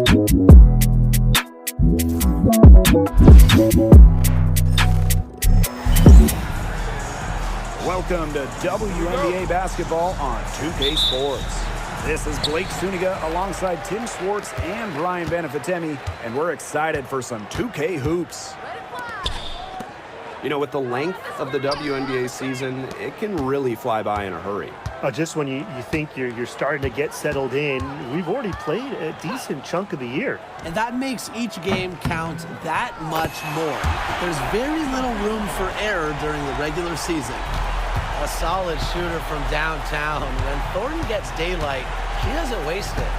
Welcome to WNBA basketball on 2K Sports. This is Blake Suniga alongside Tim Swartz and Brian Benefitemi, and we're excited for some 2K hoops. You know, with the length of the WNBA season, it can really fly by in a hurry. Just when you think you're starting to get settled in, we've already played a decent chunk of the year. And that makes each game count that much more. There's very little room for error during the regular season. A solid shooter from downtown. When Thornton gets daylight, she doesn't waste it.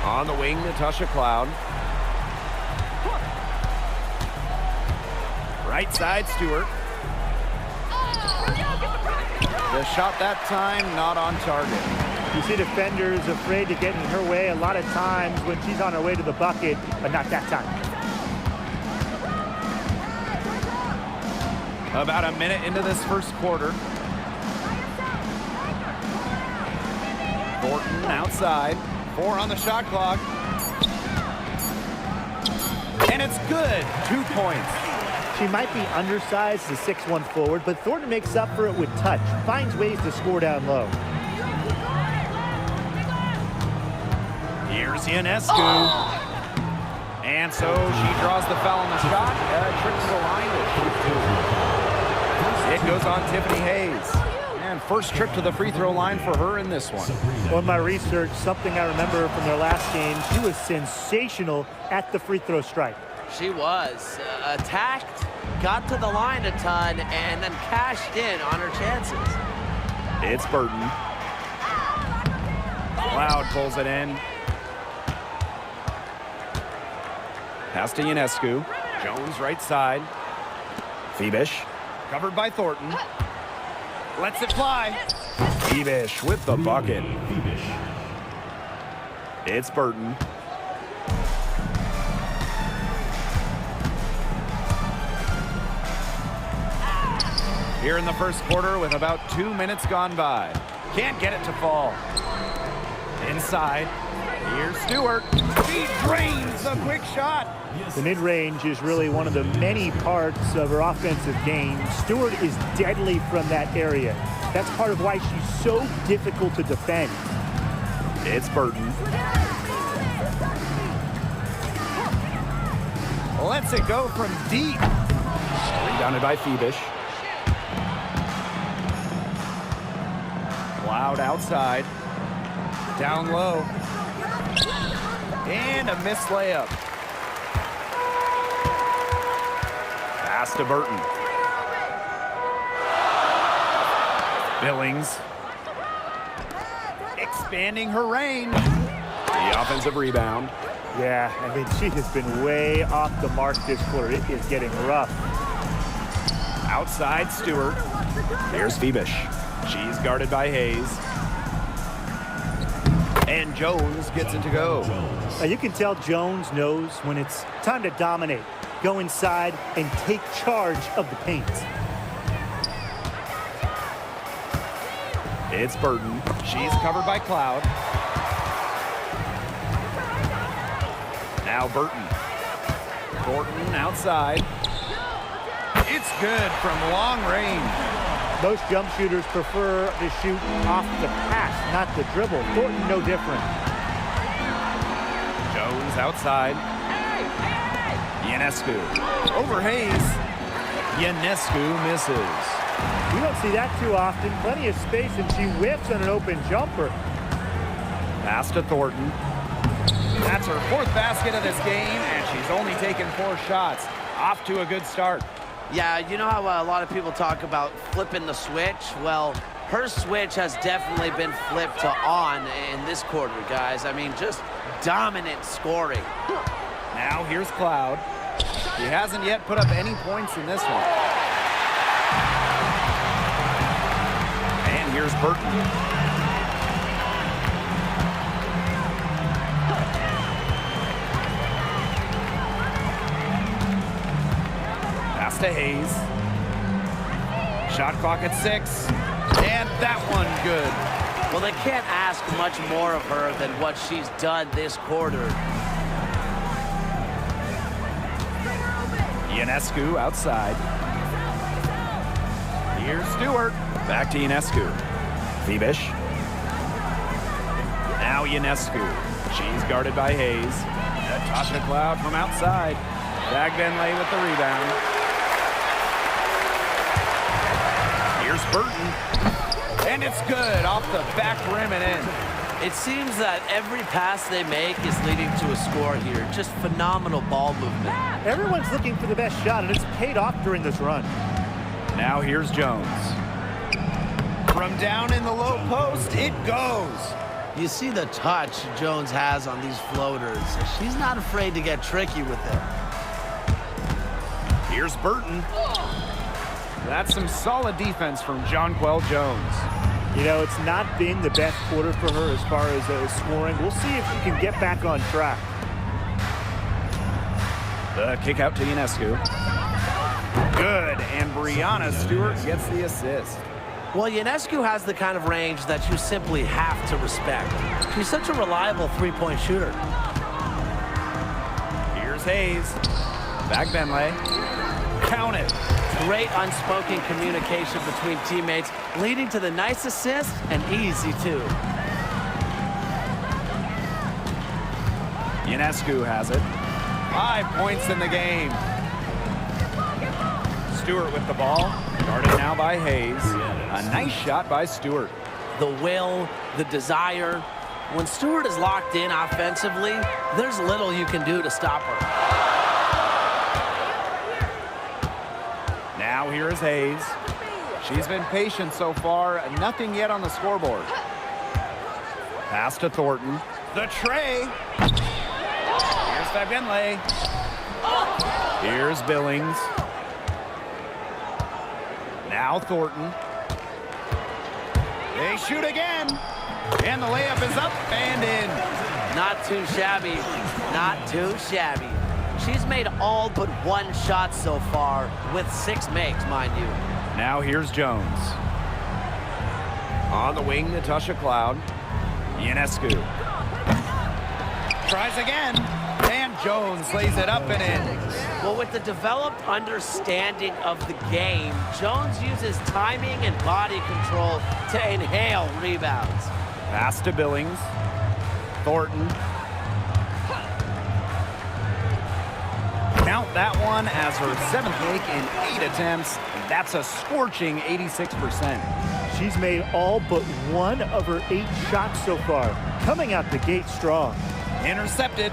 On the wing, Natasha Cloud. Right side, Stewart. The shot that time, not on target. You see defenders afraid to get in her way a lot of times when she's on her way to the bucket, but not that time. About a minute into this first quarter. Thornton outside. 4 on the shot clock. And it's good. 2 points. She might be undersized as a 6'1" forward, but Thornton makes up for it with touch. Finds ways to score down low. Here's Ionescu. And so she draws the foul on the shot. Trip to the line to shoot 2. It goes on Tiffany Hayes. And first trip to the free throw line for her in this one. On my research, something I remember from their last game, she was sensational at the free throw stripe. She was. Attacked, got to the line a ton, and then cashed in on her chances. It's Burton. Cloud pulls it in. Pass to Ionescu. Jones right side. Phoebish. Covered by Thornton. Lets it fly. Phoebish with the bucket. It's Burton. Here in the first quarter with about 2 minutes gone by. Can't get it to fall. Inside. Here's Stewart. He drains the quick shot. The mid-range is really one of the many parts of her offensive game. Stewart is deadly from that area. That's part of why she's so difficult to defend. It's Burton. Lets it go from deep. Rebounded by Phoebish. Cloud outside. Down low. And a missed layup. Pass to Burton. Billings. Expanding her range. The offensive rebound. Yeah, I mean, she has been way off the mark this quarter. It is getting rough. Outside Stewart. Here's Phoebish. She's guarded by Hayes. And Jones gets it to go. Now you can tell Jones knows when it's time to dominate, go inside, and take charge of the paint. It's Burton. She's covered by Cloud. Now Burton. Thornton outside. It's good from long range. Most jump shooters prefer to shoot off the pass, not the dribble. Thornton, no different. Jones outside. Ionescu. Over Hayes. Ionescu misses. You don't see that too often. Plenty of space, and she whips on an open jumper. Pass to Thornton. That's her 4th basket of this game, and she's only taken 4 shots. Off to a good start. Yeah, you know how a lot of people talk about flipping the switch? Well, her switch has definitely been flipped to on in this quarter, guys. I mean, just dominant scoring. Now here's Cloud. He hasn't yet put up any points in this one. And here's Burton. Pass to Hayes. Shot clock at 6. And that one good. Well, they can't ask much more of her than what she's done this quarter. Ionescu outside. Here's Stewart. Back to Ionescu. Phoebish. Now Ionescu. She's guarded by Hayes. Natasha Cloud from outside. Bagbenley with the rebound. Here's Burton. And it's good off the back rim and in. It seems that every pass they make is leading to a score here. Just phenomenal ball movement. Everyone's looking for the best shot, and it's paid off during this run. Now here's Jones. From down in the low post, it goes. You see the touch Jones has on these floaters. She's not afraid to get tricky with it. Here's Burton. That's some solid defense from Jonquel Jones. You know, it's not been the best quarter for her as far as scoring. We'll see if she can get back on track. The kick out to Ionescu. Good, and Brianna Stewart gets the assist. Well, Ionescu has the kind of range that you simply have to respect. She's such a reliable three-point shooter. Here's Hayes. Bagbenley. Count it. Great unspoken communication between teammates, leading to the nice assist and easy two. Ionescu has it. 5 points in the game. Stewart with the ball. Guarded now by Hayes. A nice shot by Stewart. The will, the desire. When Stewart is locked in offensively, there's little you can do to stop her. Now here is Hayes. She's been patient so far. Nothing yet on the scoreboard. Pass to Thornton. The tray. Here's Bagbenley. Here's Billings. Now Thornton. They shoot again. And the layup is up and in. Not too shabby. Not too shabby. She's made all but one shot so far, with 6 makes, mind you. Now here's Jones. On the wing, Natasha Cloud. Ionescu. Tries again. And Jones lays it up and in. Well, with the developed understanding of the game, Jones uses timing and body control to inhale rebounds. Pass to Billings. Thornton. Count that one as her 7th make in 8 attempts. That's a scorching 86%. She's made all but one of her 8 shots so far, coming out the gate strong. Intercepted.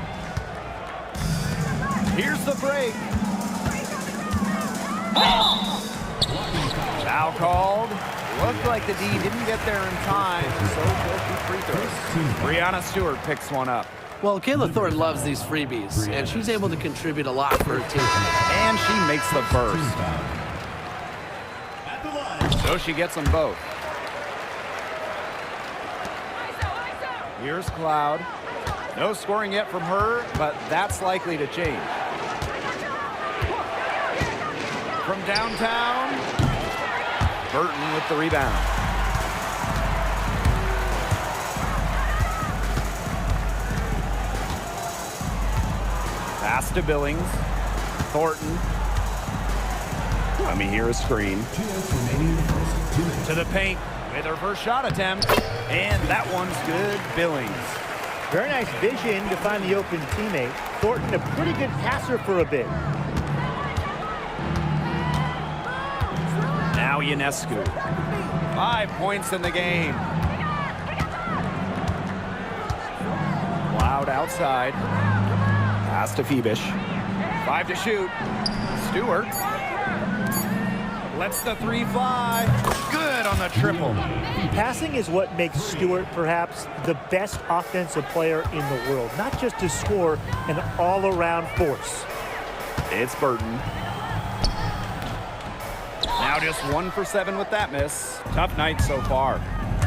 Here's the break. Foul called. Looked like the D didn't get there in time, so they'll keep free throws. Brianna Stewart picks one up. Well, Kayla Thornton loves these freebies, and she's able to contribute a lot for her team. And she makes the first. So she gets them both. Here's Cloud. No scoring yet from her, but that's likely to change. From downtown, Burton with the rebound. Pass to Billings. Thornton. Let me hear a screen. To the paint with her first shot attempt. And that one's good. Billings. Very nice vision to find the open teammate. Thornton, a pretty good passer for a bit. Now Ionescu. 5 points in the game. Cloud outside. Pass to Phoebish. 5 to shoot. Stewart. Lets the 3 fly. Good on the triple. Passing is what makes Stewart perhaps the best offensive player in the world. Not just to score, an all-around force. It's Burton. Now just 1 for 7 with that miss. Tough night so far.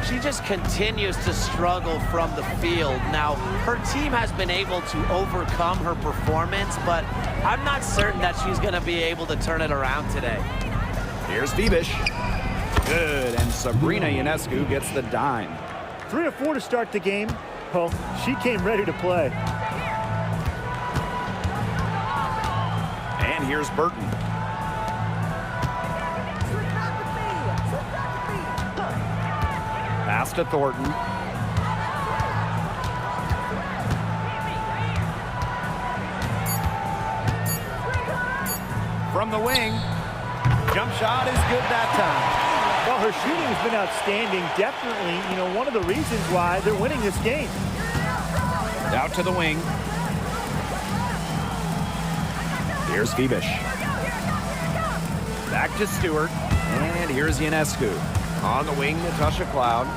She just continues to struggle from the field. Now, her team has been able to overcome her performance, but I'm not certain that she's going to be able to turn it around today. Here's Phoebish. Good, and Sabrina Ionescu gets the dime. 3 or 4 to start the game. Well, she came ready to play. And here's Burton. Pass to Thornton. From the wing. Jump shot is good that time. Well, her shooting has been outstanding. Definitely, one of the reasons why they're winning this game. Out to the wing. Here's Phoebish. Back to Stewart. And here's Ionescu. On the wing, Natasha Cloud.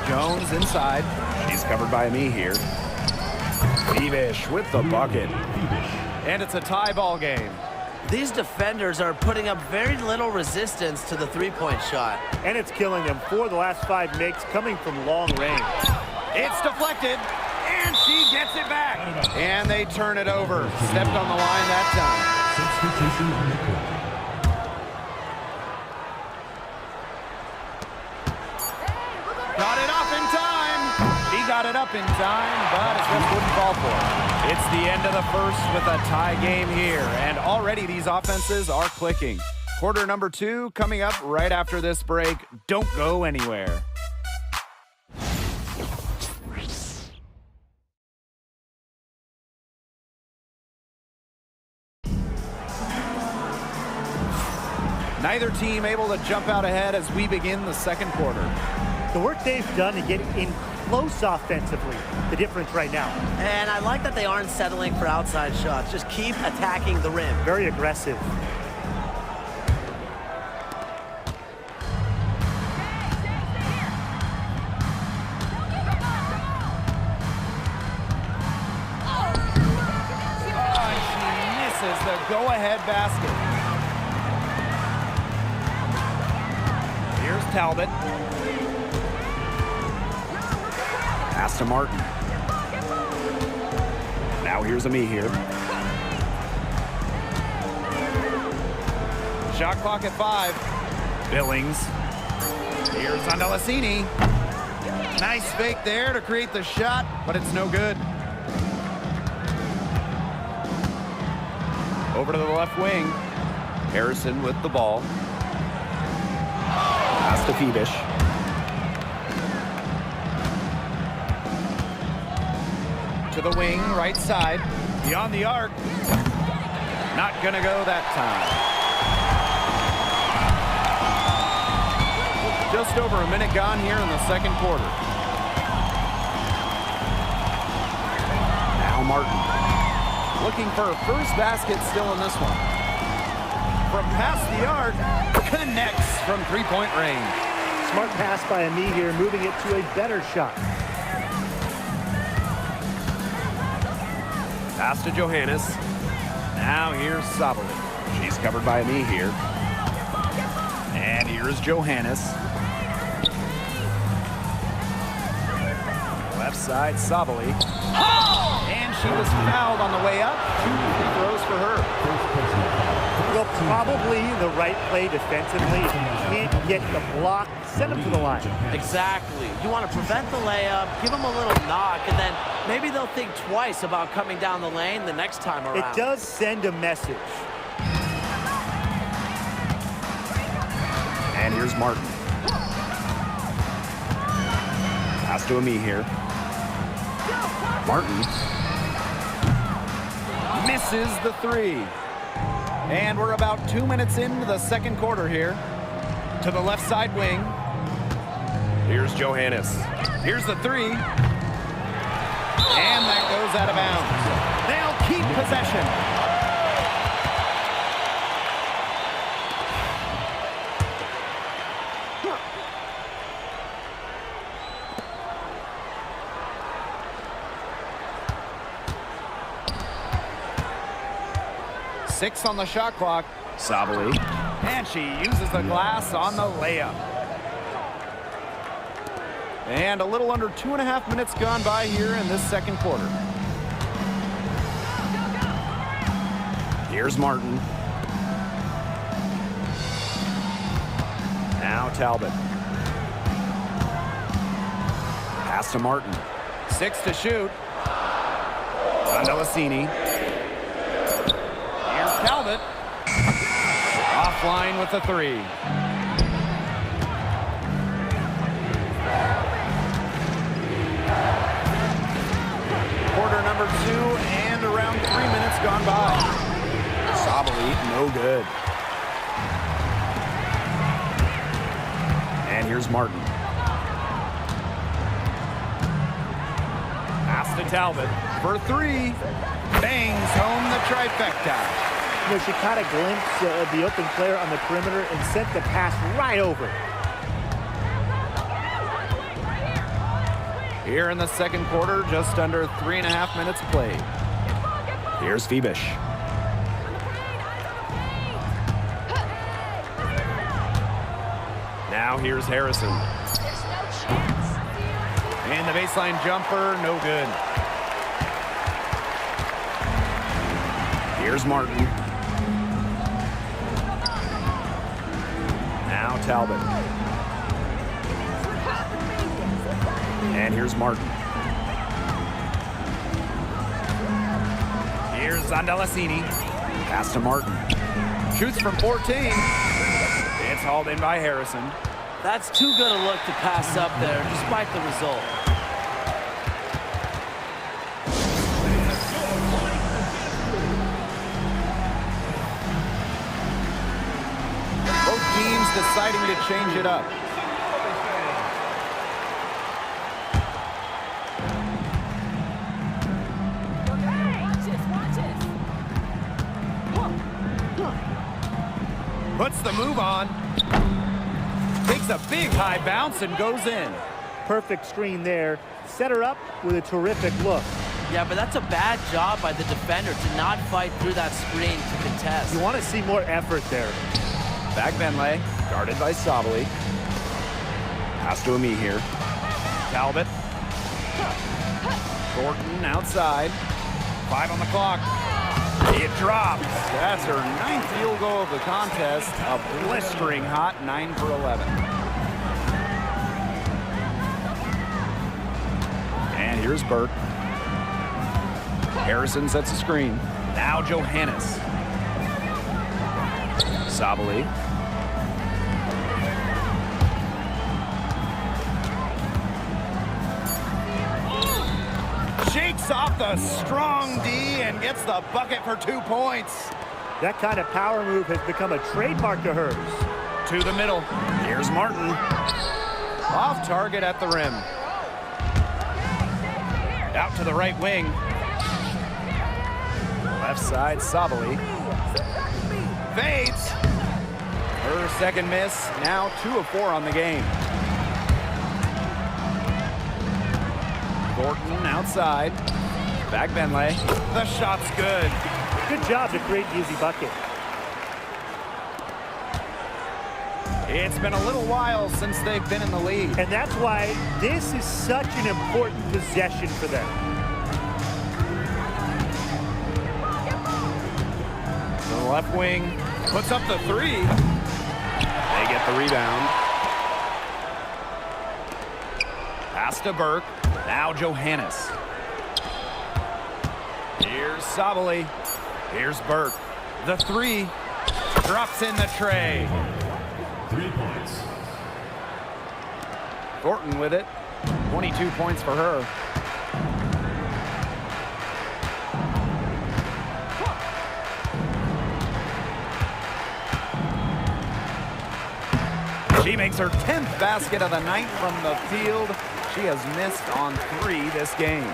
Jones inside. She's covered by me here. Phoebish with the bucket. And it's a tie ball game. These defenders are putting up very little resistance to the three-point shot. And it's killing them. 4 of the last 5 makes coming from long range. It's deflected, and she gets it back. And they turn it over. Stepped on the line that time. Got it up in time. He got it up in time, but his ref wouldn't fall for it. It's the end of the first with a tie game here, and already these offenses are clicking. Quarter number 2 coming up right after this break. Don't go anywhere. Neither team able to jump out ahead as we begin the second quarter. The work they've done to get in close offensively, the difference right now. And I like that they aren't settling for outside shots. Just keep attacking the rim. Very aggressive. She misses the go-ahead basket. Here's Talbot. Pass to Martin. Now here's me here. Shot clock at 5. Billings. Here's Andalassini. Nice fake there to create the shot, but it's no good. Over to the left wing. Harrison with the ball. Pass to Phoebish. To the wing, right side. Beyond the arc. Not gonna go that time. Just over a minute gone here in the second quarter. Now Martin. Looking for a first basket still in this one. From past the arc, connects from three-point range. Smart pass by Ami here, moving it to a better shot. Pass to Johannes. Now here's Sabali. She's covered by me here. And here's Johannes. Left side, Sabali. And she was fouled on the way up. 2 free throws for her. Well, probably the right play defensively. If you can't get the block, send them to the line. Exactly. You want to prevent the layup, give them a little knock, and then maybe they'll think twice about coming down the lane the next time around. It does send a message. And here's Martin. Pass to me here. Martin misses the 3. And we're about 2 minutes into the second quarter here. To the left side wing. Here's Johannes. Here's the 3. And that goes out of bounds. They'll keep possession. Six on the shot clock. Sabali. And she uses the glass on the layup. And a little under 2.5 minutes gone by here in this second quarter. Here's Martin. Now Talbot. Pass to Martin. 6 to shoot. Zandalasini. Here's Talbot. Offline with the 3. Quarter number 2 and around 3 minutes gone by. Sabali, no good. And here's Martin. Pass to Talbot for 3. Bangs home the trifecta. You know, she caught a glimpse of the open player on the perimeter and sent the pass right over. Here in the second quarter, just under 3.5 minutes played. Here's Phoebish. Now here's Harrison. And the baseline jumper, no good. Here's Martin. Now Talbot. And here's Martin. Here's Zandalasini. Pass to Martin. Shoots from 14. It's hauled in by Harrison. That's too good a look to pass up there, despite the result. Both teams deciding to change it up. Puts the move on. Takes a big high bounce and goes in. Perfect screen there. Set her up with a terrific look. Yeah, but that's a bad job by the defender to not fight through that screen to contest. You want to see more effort there. Back Benlay, guarded by Sabali. Pass to Ami here. Talbot. Thornton outside. 5 on the clock. It drops. That's her 9th field goal of the contest. A blistering hot 9 for 11. And here's Burke. Harrison sets a screen. Now Johannes. Sabali. Shakes off the strong D and gets the bucket for 2 points. That kind of power move has become a trademark to hers. To the middle. Here's Martin. Off target at the rim. Out to the right wing. Left side, Sabali. Fades. Her second miss, now 2 of 4 on the game. Thornton outside. Back Benlay. The shot's good. Good job to create the easy bucket. It's been a little while since they've been in the lead. And that's why this is such an important possession for them. To the left wing. Puts up the 3. They get the rebound. Pass to Burke. Now Johannes. Here's Sabali. Here's Burke. The 3 drops in the tray. 3 points. Thornton with it. 22 points for her. She makes her 10th basket of the night from the field. She has missed on 3 this game.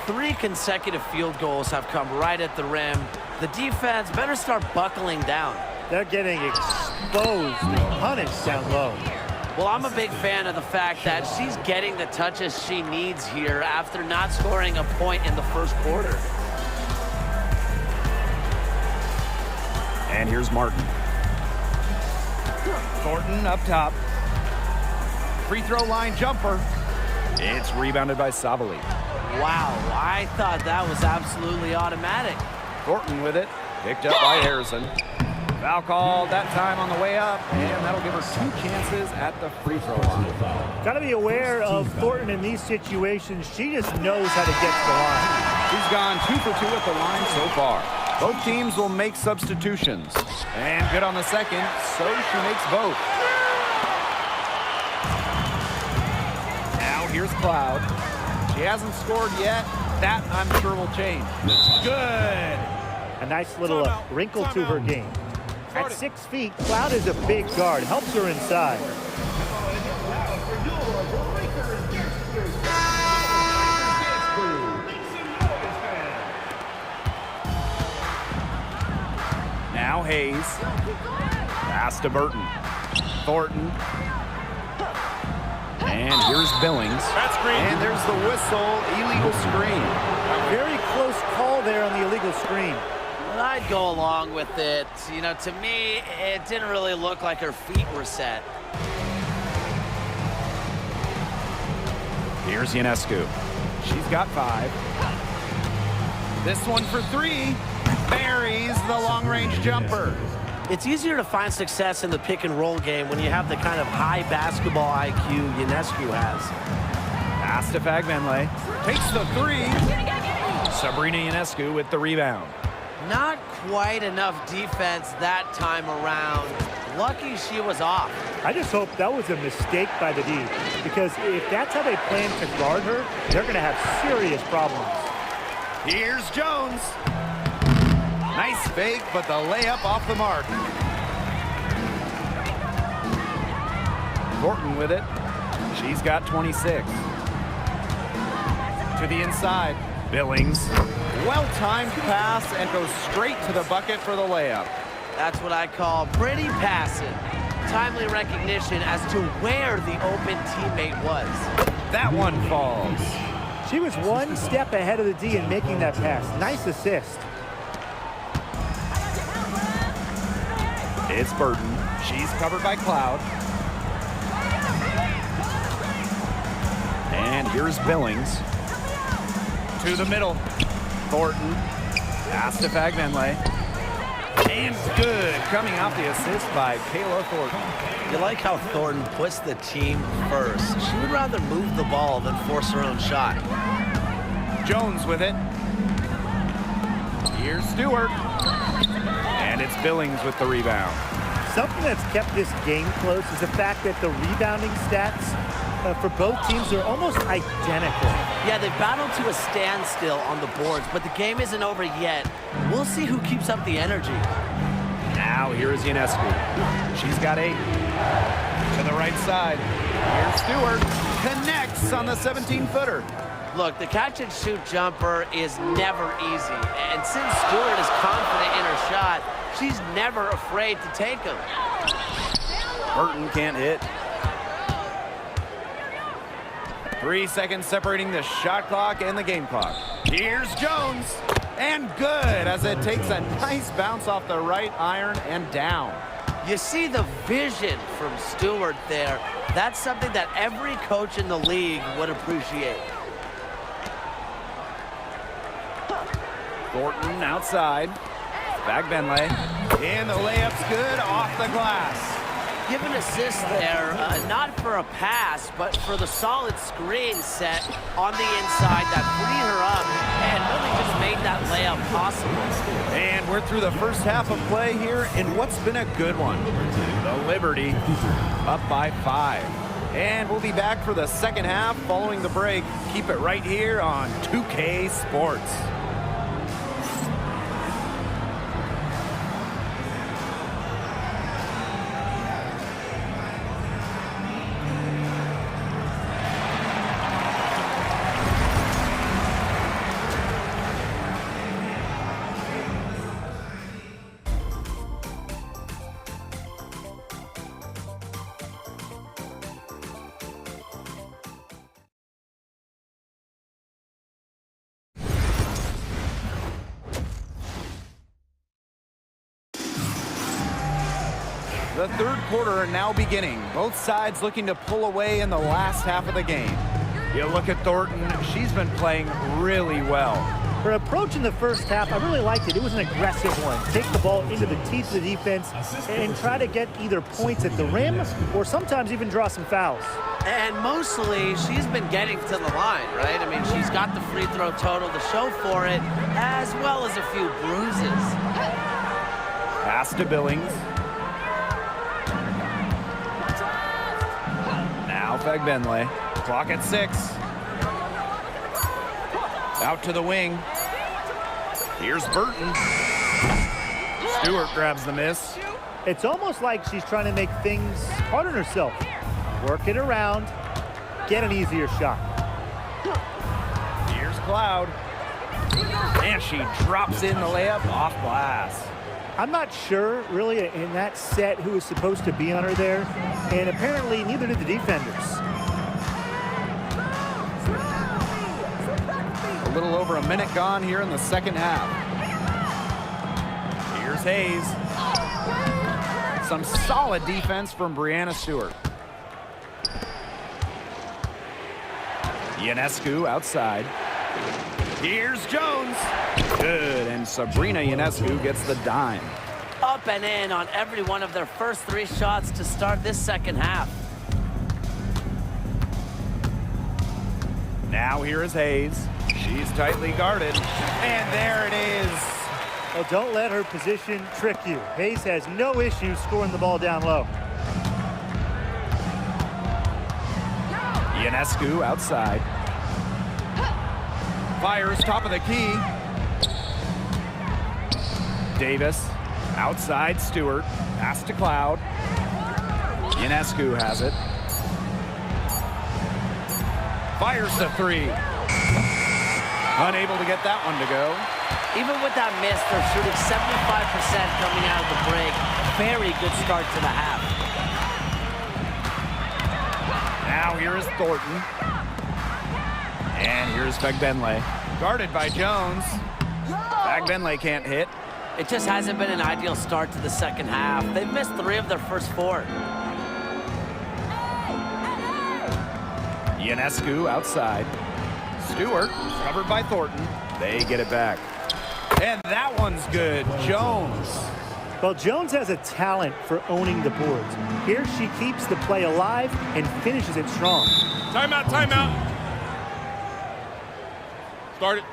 3 consecutive field goals have come right at the rim. The defense better start buckling down. They're getting exposed and punished down low. Well, I'm a big fan of the fact that she's getting the touches she needs here after not scoring a point in the first quarter. And here's Martin. Thornton up top. Free throw line jumper. It's rebounded by Sabali. Wow, I thought that was absolutely automatic. Thornton with it. Picked up by Harrison. Foul called that time on the way up, and that'll give her 2 chances at the free throw line. Got to be aware of Thornton in these situations. She just knows how to get to the line. He's gone 2 for 2 at the line so far. Both teams will make substitutions. And good on the second, so she makes both. Now here's Cloud. She hasn't scored yet. That, I'm sure, will change. Good. A nice little wrinkle to her game. At 6 feet, Cloud is a big guard. Helps her inside. Now Hayes. Pass to Burton. Thornton. And here's Billings. And there's the whistle. Illegal screen. Very close call there on the illegal screen. But I'd go along with it. You know, to me, it didn't really look like her feet were set. Here's Ionescu. She's got 5. This one for 3. Buries the long-range jumper. It's easier to find success in the pick-and-roll game when you have the kind of high basketball IQ Ionescu has. Pass to Fagbenle. Takes the 3. Sabrina Ionescu with the rebound. Not quite enough defense that time around. Lucky she was off. I just hope that was a mistake by the D, because if that's how they plan to guard her, they're going to have serious problems. Here's Jones. Nice fake, but the layup off the mark. Thornton with it. She's got 26. To the inside. Billings. Well-timed pass and goes straight to the bucket for the layup. That's what I call pretty passive. Timely recognition as to where the open teammate was. That one falls. She was one step ahead of the D in making that pass. Nice assist. It's Burton. She's covered by Cloud. And here's Billings. To the middle. Thornton. Pass to Fagbenle. And good. Coming off the assist by Kayla Thornton. You like how Thornton puts the team first. She would rather move the ball than force her own shot. Jones with it. Here's Stewart. And it's Billings with the rebound. Something that's kept this game close is the fact that the rebounding stats for both teams are almost identical. Yeah, they battled to a standstill on the boards, but the game isn't over yet. We'll see who keeps up the energy. Now here's Ionescu. She's got 8. To the right side. Here's Stewart. Connects on the 17-footer. Look, the catch-and-shoot jumper is never easy. And since Stewart is confident in her shot, she's never afraid to take them. Burton can't hit. 3 seconds separating the shot clock and the game clock. Here's Jones. And good as it takes a nice bounce off the right iron and down. You see the vision from Stewart there. That's something that every coach in the league would appreciate. Thornton outside. Fagbenle. And the layup's good off the glass. Give an assist there, not for a pass, but for the solid screen set on the inside that freed her up and really just made that layup possible. And we're through the first half of play here in what's been a good one. The Liberty up by 5. And we'll be back for the second half following the break. Keep it right here on 2K Sports. The third quarter now beginning. Both sides looking to pull away in the last half of the game. You look at Thornton, she's been playing really well. Her approach in the first half, I really liked it. It was an aggressive one. Take the ball into the teeth of the defense and try to get either points at the rim or sometimes even draw some fouls. And mostly, she's been getting to the line, right? I mean, she's got the free throw total to show for it, as well as a few bruises. Pass to Billings. Now Fagbenle. Clock at 6. Out to the wing. Here's Burton. Stewart grabs the miss. It's almost like she's trying to make things hard on herself. Work it around, get an easier shot. Here's Cloud. And she drops in the layup off glass. I'm not sure, really, in that set who was supposed to be on her there, and apparently neither did the defenders. A little over a minute gone here in the second half. Here's Hayes. Some solid defense from Brianna Stewart. Ionescu outside. Here's Jones. Good, and Sabrina Ionescu gets the dime. Up and in on every one of their first 3 shots to start this second half. Now here is Hayes. She's tightly guarded, and there it is. Well, don't let her position trick you. Hayes has no issue scoring the ball down low. Ionescu outside. Fires top of the key. Davis outside. Stewart. Pass to Cloud. Ionescu has it. Fires the 3. Unable to get that one to go. Even with that miss, they're shooting 75% coming out of the break. Very good start to the half. Now here is Thornton. And here's Fagbenle. Guarded by Jones. Fagbenle can't hit. It just hasn't been an ideal start to the second half. They've missed 3 of their first 4. Ionescu outside. Stewart covered by Thornton. They get it back. And that one's good. Jones. Well, Jones has a talent for owning the boards. Here she keeps the play alive and finishes it strong. Timeout, timeout. Start it.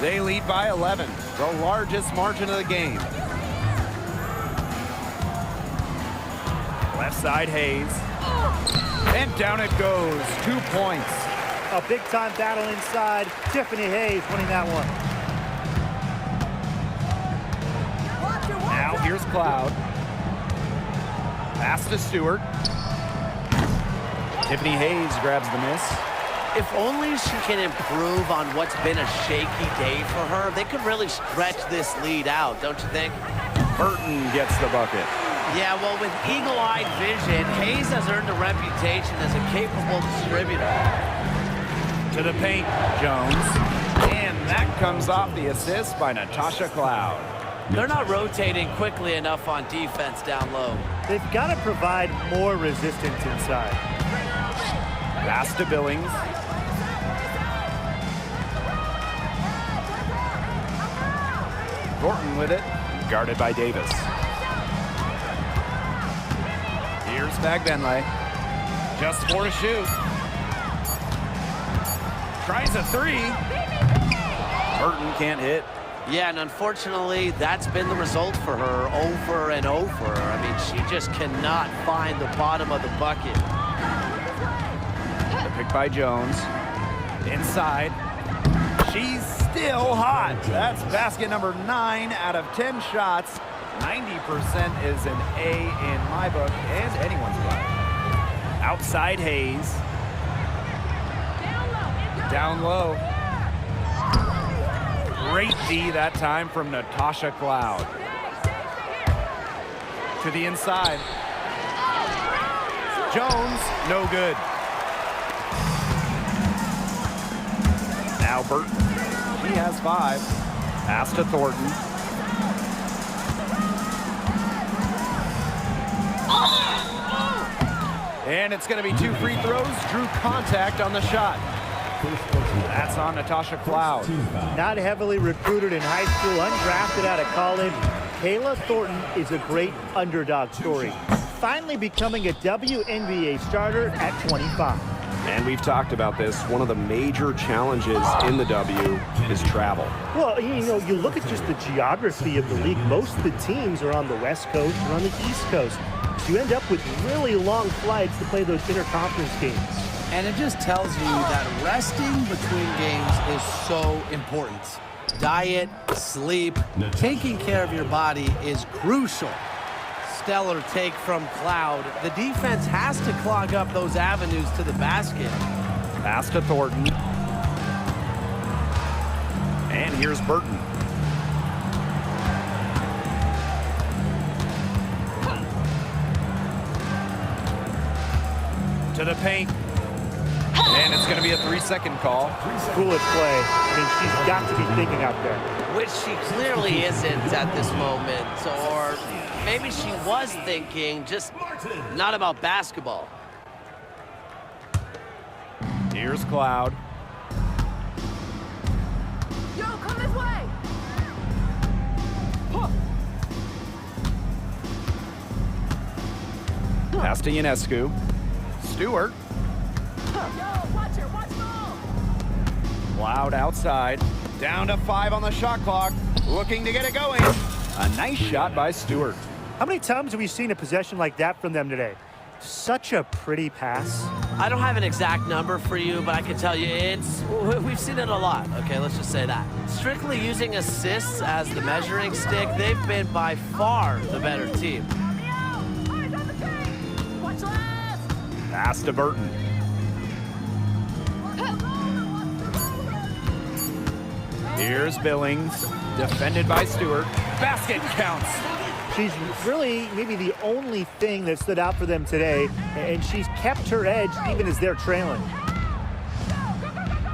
They lead by 11, the largest margin of the game. Left side, Hayes. And down it goes. 2 points. A big-time battle inside. Tiffany Hayes winning that one. Now here's Cloud. Pass to Stewart. Tiffany Hayes grabs the miss. If only she can improve on what's been a shaky day for her, they could really stretch this lead out, don't you think? Burton gets the bucket. Yeah, well, with eagle-eyed vision, Hayes has earned a reputation as a capable distributor. To the paint, Jones. And that comes off the assist by Natasha Cloud. They're not rotating quickly enough on defense down low. They've got to provide more resistance inside. Pass to Billings. Thornton with it, guarded by Davis. Here's Fagbenle. Just 4 to shoot. Tries a 3. Burton can't hit. Yeah, and unfortunately, that's been the result for her over and over. I mean, she just cannot find the bottom of the bucket. The pick by Jones. Inside. She's still hot. That's basket number 9 out of 10 shots. 90% is an A in my book and anyone's book. Outside Hayes. Down low. Great D that time from Natasha Cloud. To the inside. Jones, no good. Now Burton. He has 5. Pass to Thornton. And it's going to be 2 free throws. Drew contact on the shot. That's on Natasha Cloud. Not heavily recruited in high school, undrafted out of college, Kayla Thornton is a great underdog story. Finally becoming a WNBA starter at 25. And we've talked about this. One of the major challenges in the W is travel. Well, you know, you look at just the geography of the league. Most of the teams are on the West Coast or on the East Coast. So you end up with really long flights to play those interconference games. And it just tells you that resting between games is so important. Diet, sleep, taking care of your body is crucial. Stellar take from Cloud. The defense has to clog up those avenues to the basket. Pass to Thornton. And here's Burton. To the paint. And it's going to be a 3-second call. Foolish play. I mean, she's got to be thinking out there. Which she clearly isn't at this moment. Or maybe she was thinking, just not about basketball. Here's Cloud. Yo, come this way! Pass to Ionescu. Stewart. Watch her, watch ball! Cloud outside. Down to 5 on the shot clock. Looking to get it going. A nice shot by Stewart. How many times have we seen a possession like that from them today? Such a pretty pass. I don't have an exact number for you, but I can tell you we've seen it a lot. Okay, let's just say that. Strictly using assists as the measuring stick, they've been by far the better team. Watch last! Pass to Burton. Here's Billings. Defended by Stewart. Basket counts. She's really maybe the only thing that stood out for them today, and she's kept her edge even as they're trailing.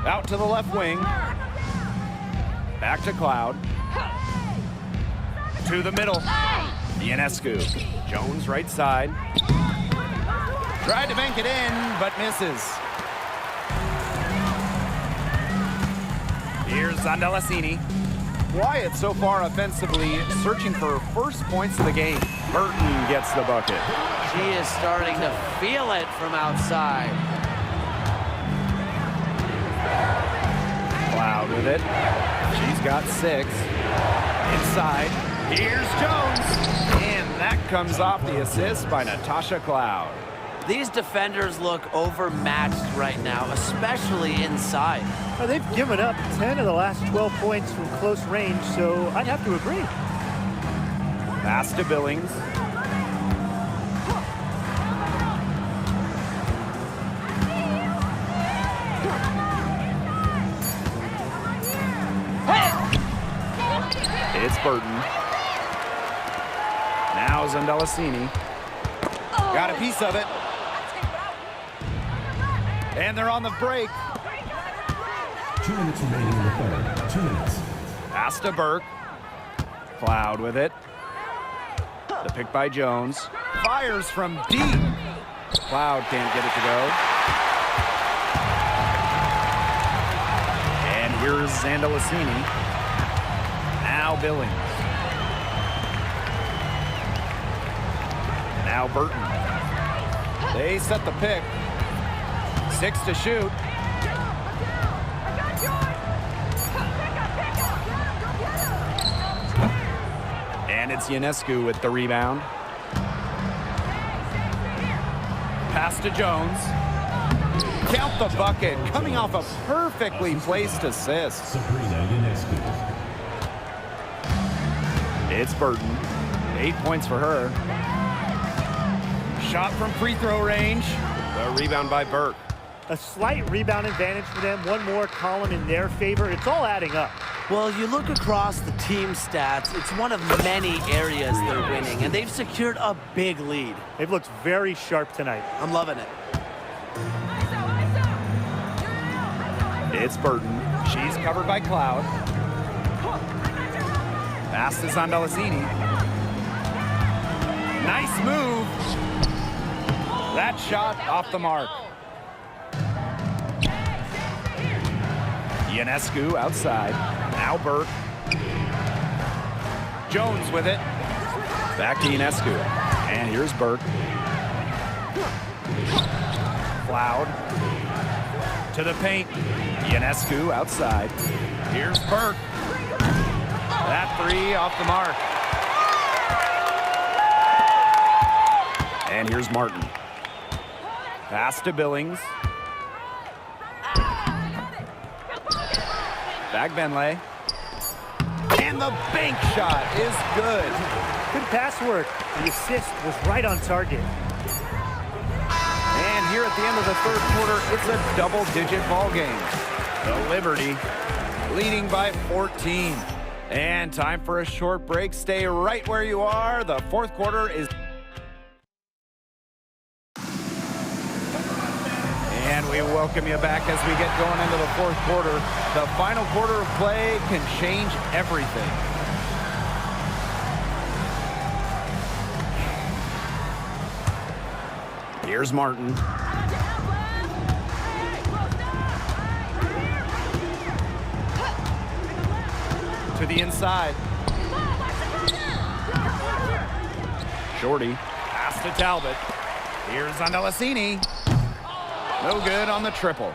Out to the left wing. Back to Cloud. To the middle. Ionescu. Jones right side. Tried to bank it in, but misses. Here's Zandalasini. Quiet so far offensively, searching for her first points of the game. Burton gets the bucket. She is starting to feel it from outside. Cloud with it. She's got 6. Inside. Here's Jones. And that comes off the assist by Natasha Cloud. These defenders look overmatched right now, especially inside. Well, they've given up 10 of the last 12 points from close range, so I'd have to agree. Pass to Billings. It's Burton. Now Zandalasini. Got a piece of it. And they're on the break. 2 minutes remaining in the third. 2 minutes. Pass to Burke. Cloud with it. The pick by Jones. Fires from deep. Cloud can't get it to go. And here's Zandalasini. Now Billings. Now Burton. They set the pick. 6 to shoot. And it's Ionescu with the rebound. Pass to Jones. Count the bucket, coming off a perfectly placed assist. Sabrina Ionescu. It's Burton. 8 points for her. Shot from free throw range. The rebound by Burke. A slight rebound advantage for them. One more column in their favor. It's all adding up. Well, you look across the team stats, it's one of many areas they're winning, and they've secured a big lead. They've looked very sharp tonight. I'm loving it. It's Burton. She's covered by Cloud. Pass is on Delasini. Nice move. That shot off the mark. Ionescu outside. Now Burke. Jones with it. Back to Ionescu. And here's Burke. Cloud. To the paint. Ionescu outside. Here's Burke. That three off the mark. And here's Martin. Pass to Billings. Back Benley. And the bank shot is good. Good pass work. The assist was right on target. And here at the end of the third quarter, it's a double-digit ball game. The Liberty leading by 14. And time for a short break. Stay right where you are. The fourth quarter is... And we welcome you back as we get going into the fourth quarter. The final quarter of play can change everything. Here's Martin. To the inside. Shorty. Pass to Talbot. Here's on Delasini. No good on the triple.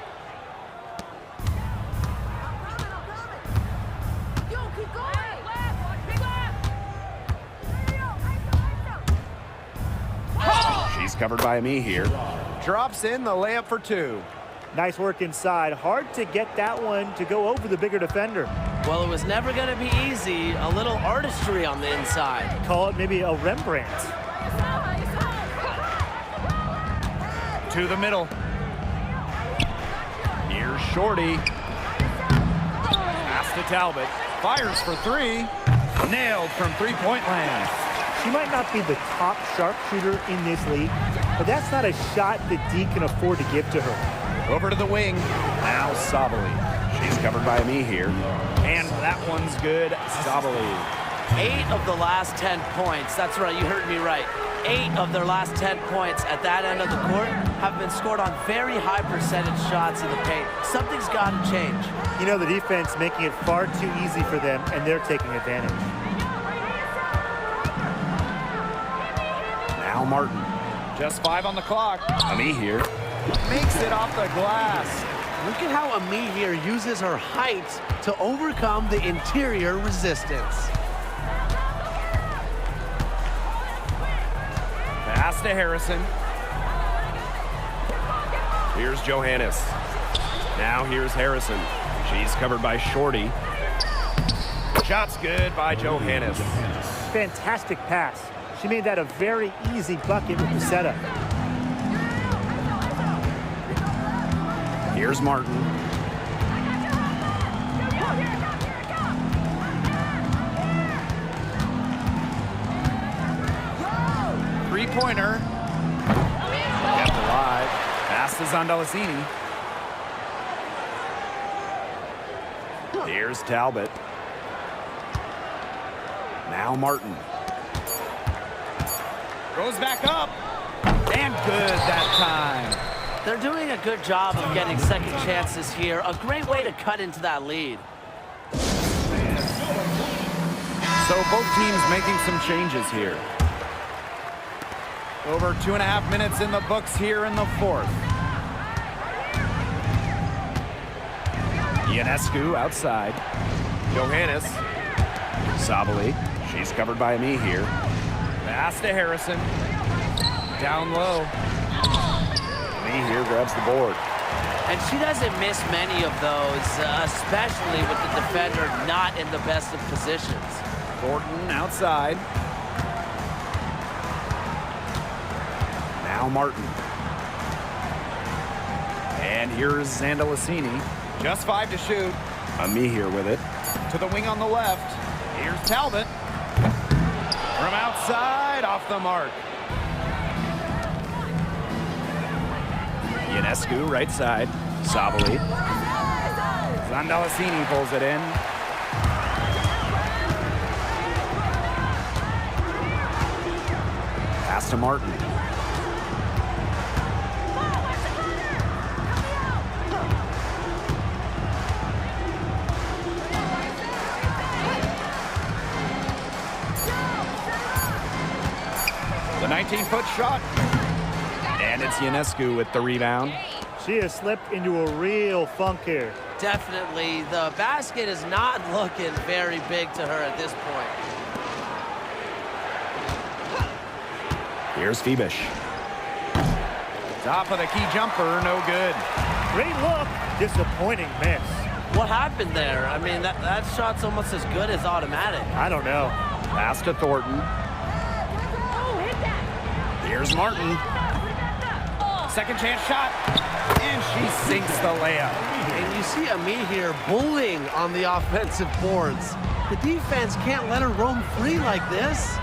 She's covered by me here. Drops in the layup for two. Nice work inside. Hard to get that one to go over the bigger defender. Well, it was never going to be easy. A little artistry on the inside. Call it maybe a Rembrandt. To the middle. Here's Shorty. Pass to Talbot. Fires for three. Nailed from three-point land. She might not be the top sharpshooter in this league, but that's not a shot that D can afford to give to her. Over to the wing. Now Sabali. She's covered by me here. And that one's good. Sabali. 8 of the last 10 points. That's right, you heard me right. 8 of their last 10 points at that end of the court have been scored on very high percentage shots in the paint. Something's got to change. You know, the defense making it far too easy for them, and they're taking advantage. Now Martin. Just 5 on the clock. Ami here. Makes it off the glass. Look at how Ami here uses her height to overcome the interior resistance. Pass to Harrison. Here's Johannes. Now here's Harrison. She's covered by Shorty. Shot's good by Johannes. Fantastic pass. She made that a very easy bucket with the setup. Here's Martin. Three-pointer. Kept alive. Pass is on Delasini. Here's Talbot. Now Martin. Goes back up. And good that time. They're doing a good job of getting second chances here. A great way to cut into that lead. So both teams making some changes here. Over 2.5 minutes in the books here in the fourth. Ionescu outside. Johannes. Sabali. She's covered by me here. Pass to Harrison. Down low. Me here grabs the board. And she doesn't miss many of those, especially with the defender not in the best of positions. Thornton outside. Now Martin. And here's Zandalasini. Just 5 to shoot. Me here with it. To the wing on the left. Here's Talbot. From outside, off the mark. Ionescu, right side. Sabali. Zandalasini pulls it in. Pass to Martin. The 19-foot shot. And it's Ionescu with the rebound. She has slipped into a real funk here. Definitely. The basket is not looking very big to her at this point. Here's Phoebish. Top of the key jumper, no good. Great look, disappointing miss. What happened there? I mean, that shot's almost as good as automatic. I don't know. Pass to Thornton. Here's Martin. Second chance shot. And she sinks the layup. And you see Ami here bullying on the offensive boards. The defense can't let her roam free like this.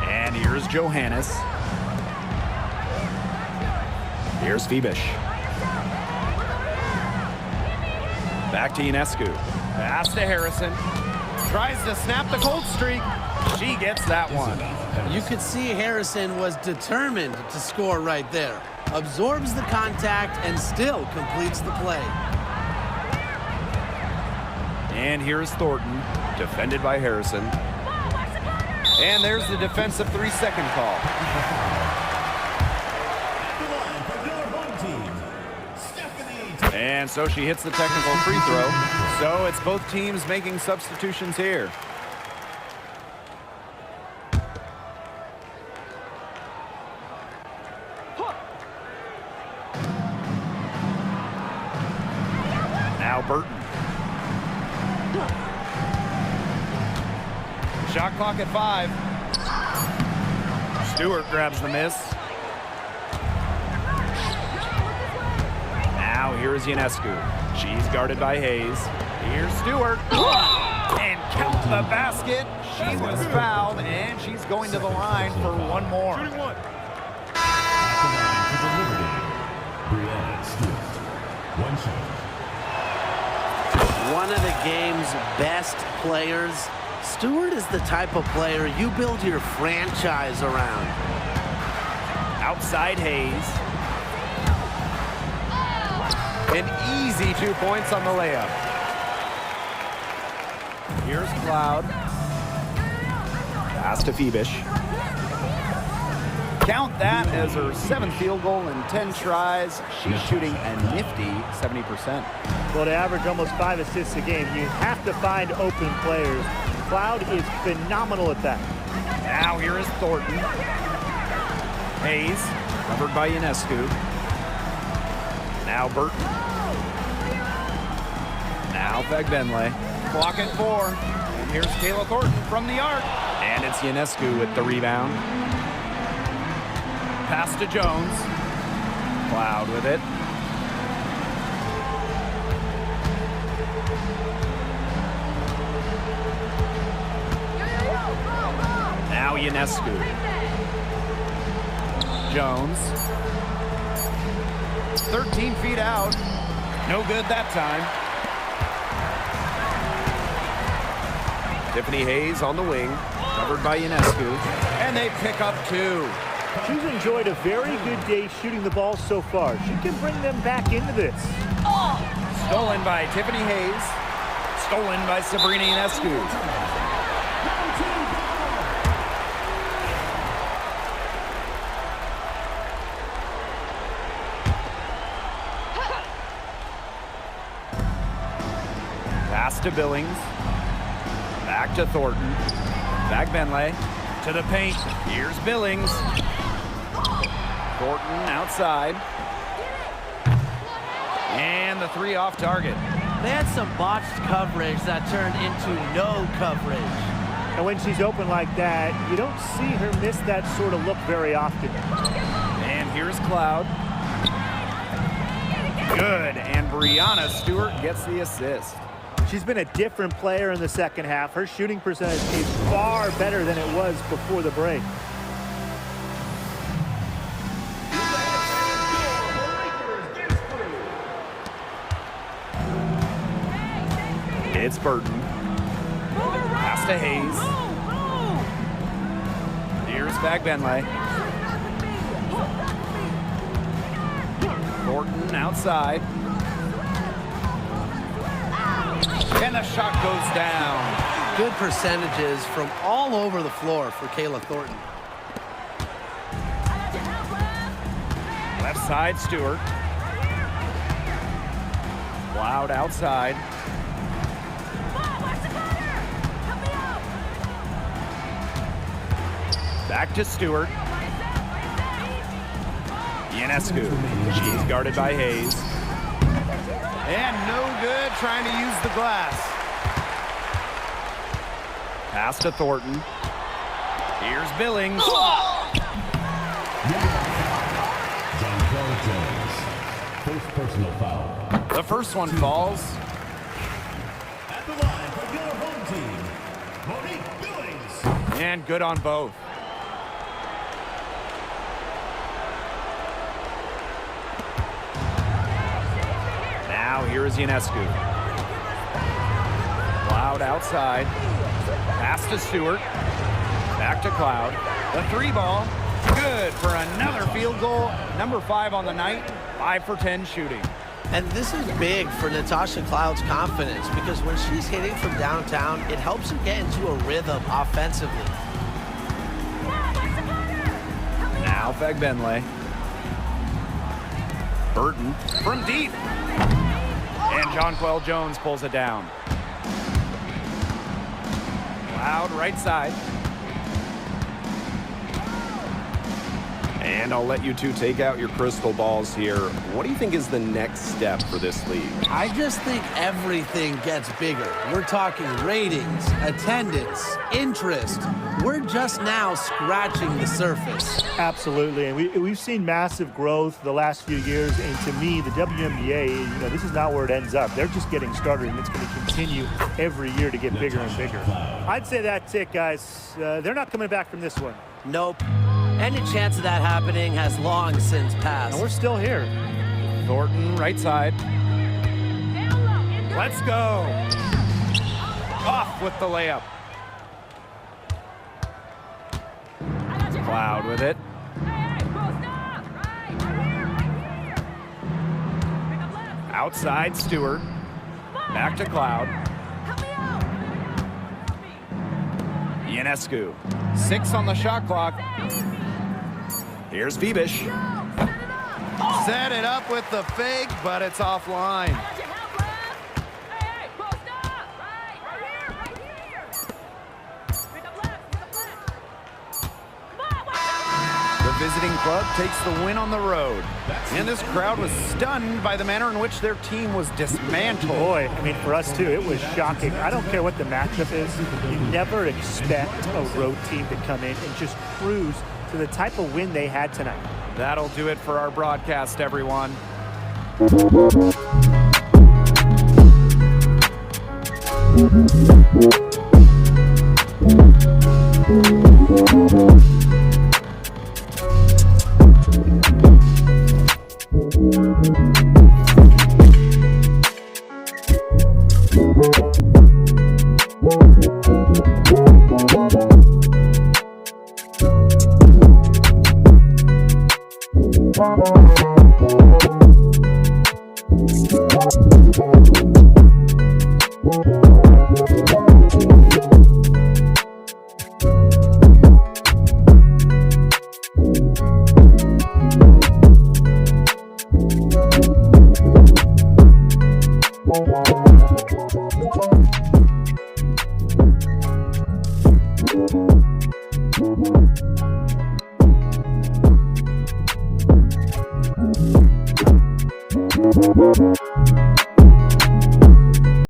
And here's Johannes. Here's Phoebish. Back to Ionescu. Pass to Harrison. Tries to snap the cold streak. She gets that one. You could see Harrison was determined to score right there. Absorbs the contact and still completes the play. And here's Thornton, defended by Harrison. And there's the defensive 3-second call. And so she hits the technical free throw. So it's both teams making substitutions here. Now Burton. Shot clock at 5. Stewart grabs the miss. Now here is Ionescu. She's guarded by Hayes. Here's Stewart. And count the basket. She was fouled, and she's going to the line for one more. Shooting one. One of the game's best players. Stewart is the type of player you build your franchise around. Outside Hayes. An easy 2 points on the layup. Here's Cloud. Pass to Phoebish. Count that as her 7th field goal in 10 tries. She's shooting a nifty 70%. Well, to average almost 5 assists a game, you have to find open players. Cloud is phenomenal at that. Now here is Thornton. Hayes, covered by Ionescu. Now Burton. Now Fagbenle. Clock at 4. And here's Kayla Thornton from the arc. And it's Ionescu with the rebound. Pass to Jones. Cloud with it. Now Ionescu. Jones. 13 feet out. No good that time. Tiffany Hayes on the wing. Covered by Ionescu. And they pick up 2. She's enjoyed a very good day shooting the ball so far. She can bring them back into this. Stolen by Tiffany Hayes. Stolen by Sabrina Ionescu. Pass to Billings. Back to Thornton. Fagbenle to the paint. Here's Billings. Thornton outside. And the 3 off target. They had some botched coverage that turned into no coverage. And when she's open like that, you don't see her miss that sort of look very often. And here's Cloud. Good, and Brianna Stewart gets the assist. She's been a different player in the second half. Her shooting percentage is far better than it was before the break. It's Burton. Pass to Hayes. Here's Fagbenle. Thornton outside. And the shot goes down. Good percentages from all over the floor for Kayla Thornton. Left side, Stewart. Loud outside. Back to Stewart. Ionescu. She's guarded by Hayes. And no good trying to use the glass. Pass to Thornton. Here's Billings. First personal foul. The first one falls. At the line for your home team, Monique Billings. And good on both. Now here is Ionescu. Cloud outside. Pass to Stewart. Back to Cloud. The 3-ball. Good for another field goal. Number 5 on the night. 5 for 10 shooting. And this is big for Natasha Cloud's confidence because when she's hitting from downtown, it helps her get into a rhythm offensively. Now Fagbenle. Burton from deep. And Jonquel Jones pulls it down. Cloud right side. And I'll let you two take out your crystal balls here. What do you think is the next step for this league? I just think everything gets bigger. We're talking ratings, attendance, interest. We're just now scratching the surface. Absolutely, and we've seen massive growth the last few years, and to me, the WNBA, this is not where it ends up. They're just getting started, and it's going to continue every year to get bigger and bigger. I'd say that's it, guys. They're not coming back from this one. Nope. Any chance of that happening has long since passed. And we're still here. Thornton right side. Let's go. Off with the layup. Cloud with it. Outside Stewart. Back to Cloud. Ionescu. 6 on the shot clock. Here's Bebish. Set it up with the fake, but it's offline. The visiting club takes the win on the road. And this crowd was stunned by the manner in which their team was dismantled. Boy, I mean, for us too, it was shocking. I don't care what the matchup is. You never expect a road team to come in and just cruise to the type of win they had tonight. That'll do it for our broadcast, everyone. Thank you.